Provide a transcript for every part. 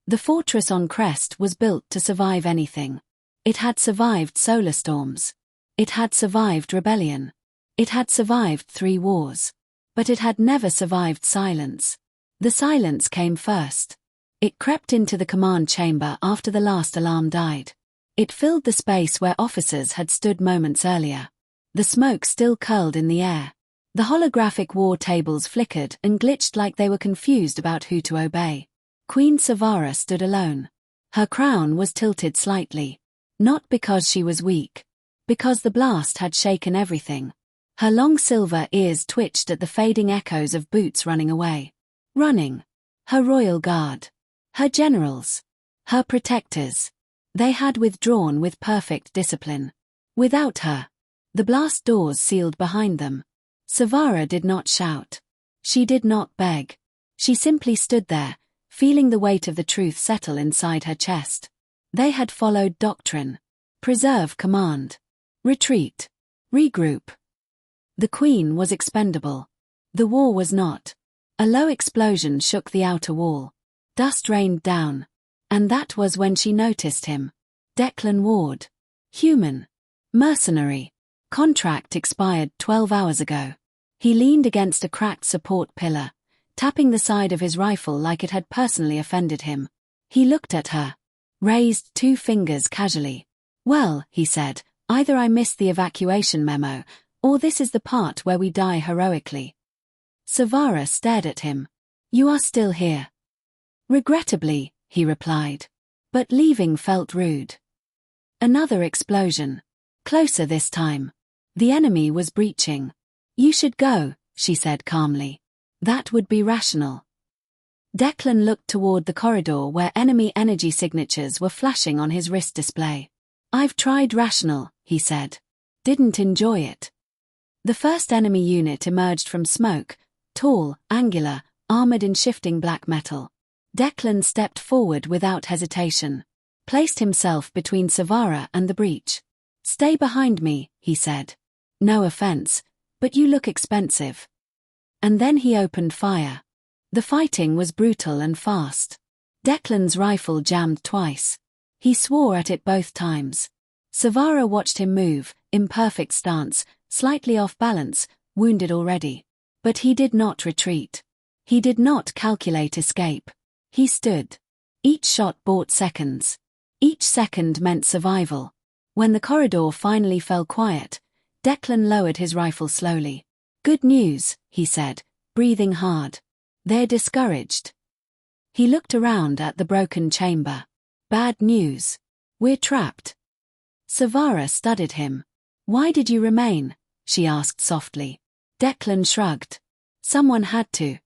The fortress on Crest was built to survive anything. It had survived solar storms. It had survived rebellion. It had survived 3 wars. But it had never survived silence. The silence came first. It crept into the command chamber after the last alarm died. It filled the space where officers had stood moments earlier. The smoke still curled in the air. The holographic war tables flickered and glitched like they were confused about who to obey. Queen Savara stood alone. Her crown was tilted slightly. Not because she was weak. Because the blast had shaken everything. Her long silver ears twitched at the fading echoes of boots running away. Running. Her royal guard. Her generals. Her protectors. They had withdrawn with perfect discipline. Without her. The blast doors sealed behind them. Savara did not shout. She did not beg. She simply stood there, feeling the weight of the truth settle inside her chest. They had followed doctrine. Preserve command. Retreat. Regroup. The Queen was expendable. The war was not. A low explosion shook the outer wall. Dust rained down. And that was when she noticed him. Declan Ward. Human. Mercenary. Contract expired 12 hours ago. He leaned against a cracked support pillar, tapping the side of his rifle like it had personally offended him. He looked at her. Raised 2 fingers casually. Well, he said, either I missed the evacuation memo, or this is the part where we die heroically. Savara stared at him. You are still here. Regrettably, he replied. But leaving felt rude. Another explosion. Closer this time. The enemy was breaching. You should go, she said calmly. That would be rational. Declan looked toward the corridor where enemy energy signatures were flashing on his wrist display. I've tried rational, he said. Didn't enjoy it. The first enemy unit emerged from smoke, tall, angular, armored in shifting black metal. Declan stepped forward without hesitation. Placed himself between Savara and the breach. Stay behind me, he said. No offense, but you look expensive. And then he opened fire. The fighting was brutal and fast. Declan's rifle jammed twice. He swore at it both times. Savara watched him move, imperfect stance, slightly off balance, wounded already. But he did not retreat. He did not calculate escape. He stood. Each shot bought seconds. Each second meant survival. When the corridor finally fell quiet, Declan lowered his rifle slowly. Good news, he said, breathing hard. They're discouraged. He looked around at the broken chamber. Bad news. We're trapped. Savara studied him. Why did you remain? She asked softly. Declan shrugged. Someone had to.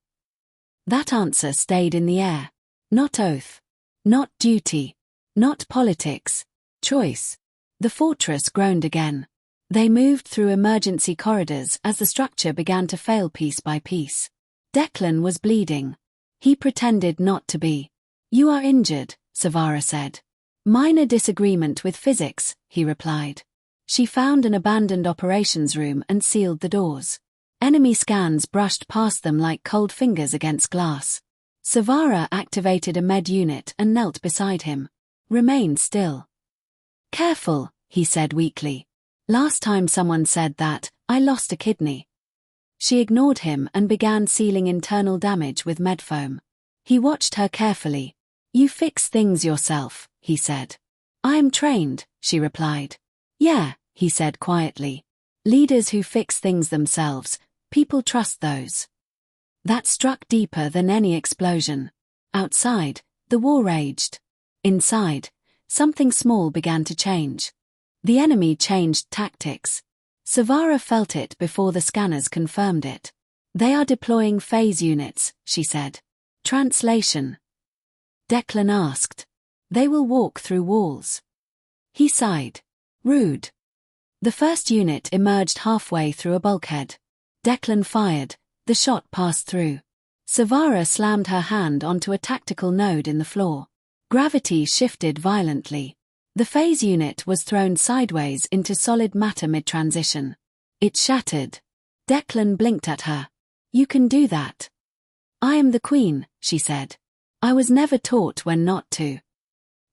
That answer stayed in the air. Not oath. Not duty. Not politics. Choice. The fortress groaned again. They moved through emergency corridors as the structure began to fail piece by piece. Declan was bleeding. He pretended not to be. You are injured, Savara said. Minor disagreement with physics, he replied. She found an abandoned operations room and sealed the doors. Enemy scans brushed past them like cold fingers against glass. Savara activated a med unit and knelt beside him. Remain still. Careful, he said weakly. Last time someone said that, I lost a kidney. She ignored him and began sealing internal damage with medfoam. He watched her carefully. You fix things yourself, he said. I am trained, she replied. Yeah, he said quietly. Leaders who fix things themselves, people trust those. That struck deeper than any explosion. Outside, the war raged. Inside, something small began to change. The enemy changed tactics. Savara felt it before the scanners confirmed it. They are deploying phase units, she said. Translation. Declan asked. They will walk through walls. He sighed. Rude. The first unit emerged halfway through a bulkhead. Declan fired. The shot passed through. Savara slammed her hand onto a tactical node in the floor. Gravity shifted violently. The phase unit was thrown sideways into solid matter mid-transition. It shattered. Declan blinked at her. You can do that. I am the queen, she said. I was never taught when not to.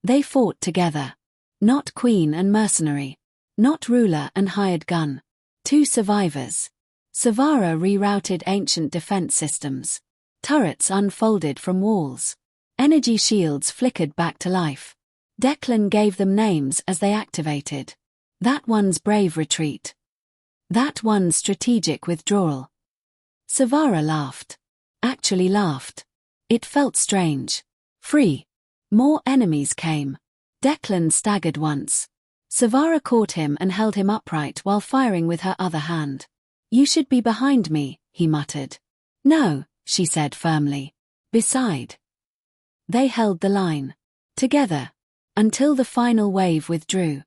They fought together. Not queen and mercenary. Not ruler and hired gun. Two survivors. Savara rerouted ancient defense systems. Turrets unfolded from walls. Energy shields flickered back to life. Declan gave them names as they activated. That one's brave retreat. That one's strategic withdrawal. Savara laughed. Actually laughed. It felt strange. Free. More enemies came. Declan staggered once. Savara caught him and held him upright while firing with her other hand. You should be behind me, he muttered. No, she said firmly. Beside. They held the line. Together. Until the final wave withdrew.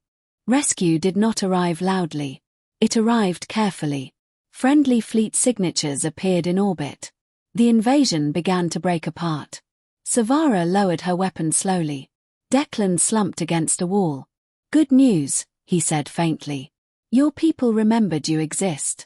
Rescue did not arrive loudly. It arrived carefully. Friendly fleet signatures appeared in orbit. The invasion began to break apart. Savara lowered her weapon slowly. Declan slumped against a wall. Good news, he said faintly. Your people remembered you exist.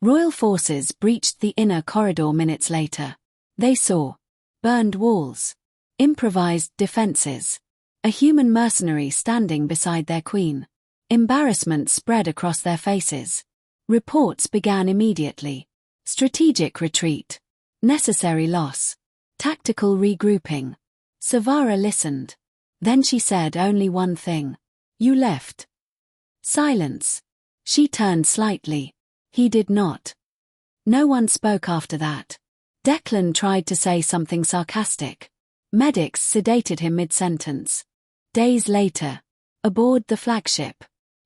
Royal forces breached the inner corridor minutes later. They saw burned walls, improvised defenses, a human mercenary standing beside their queen. Embarrassment spread across their faces. Reports began immediately. Strategic retreat. Necessary loss. Tactical regrouping. Savara listened. Then she said only one thing. You left. Silence. She turned slightly. He did not. No one spoke after that. Declan tried to say something sarcastic. Medics sedated him mid-sentence. Days later. Aboard the flagship.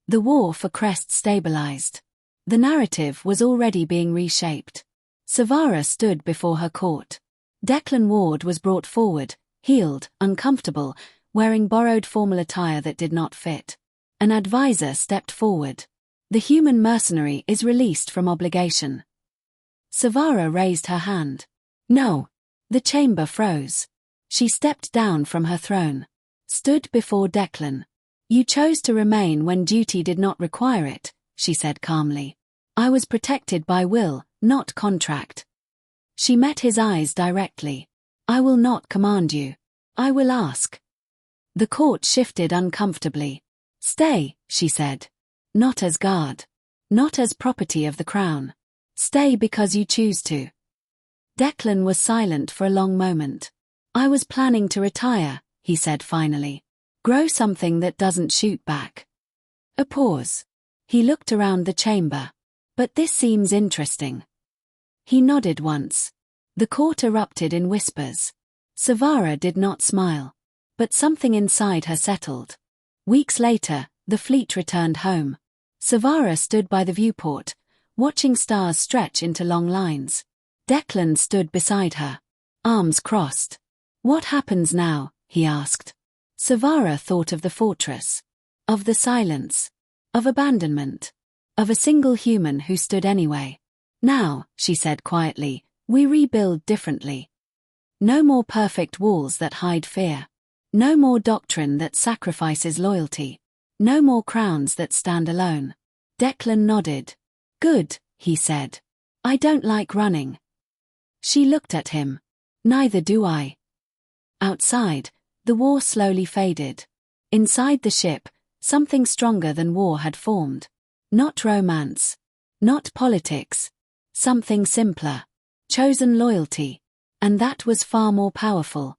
The war for Crest stabilized. The narrative was already being reshaped. Savara stood before her court. Declan Ward was brought forward, healed, uncomfortable, wearing borrowed formal attire that did not fit. An advisor stepped forward. The human mercenary is released from obligation. Savara raised her hand. No. The chamber froze. She stepped down from her throne. Stood before Declan. You chose to remain when duty did not require it, she said calmly. I was protected by will, not contract. She met his eyes directly. I will not command you. I will ask. The court shifted uncomfortably. Stay, she said. Not as guard. Not as property of the crown. Stay because you choose to. Declan was silent for a long moment. I was planning to retire, he said finally. Grow something that doesn't shoot back. A pause. He looked around the chamber. But this seems interesting. He nodded once. The court erupted in whispers. Savara did not smile. But something inside her settled. Weeks later, the fleet returned home. Savara stood by the viewport, watching stars stretch into long lines. Declan stood beside her. Arms crossed. What happens now? He asked. Savara thought of the fortress. Of the silence. Of abandonment. Of a single human who stood anyway. Now, she said quietly, we rebuild differently. No more perfect walls that hide fear. No more doctrine that sacrifices loyalty. No more crowns that stand alone. Declan nodded. Good, he said. I don't like running. She looked at him. Neither do I. Outside, the war slowly faded. Inside the ship, something stronger than war had formed. Not romance. Not politics. Something simpler. Chosen loyalty. And that was far more powerful.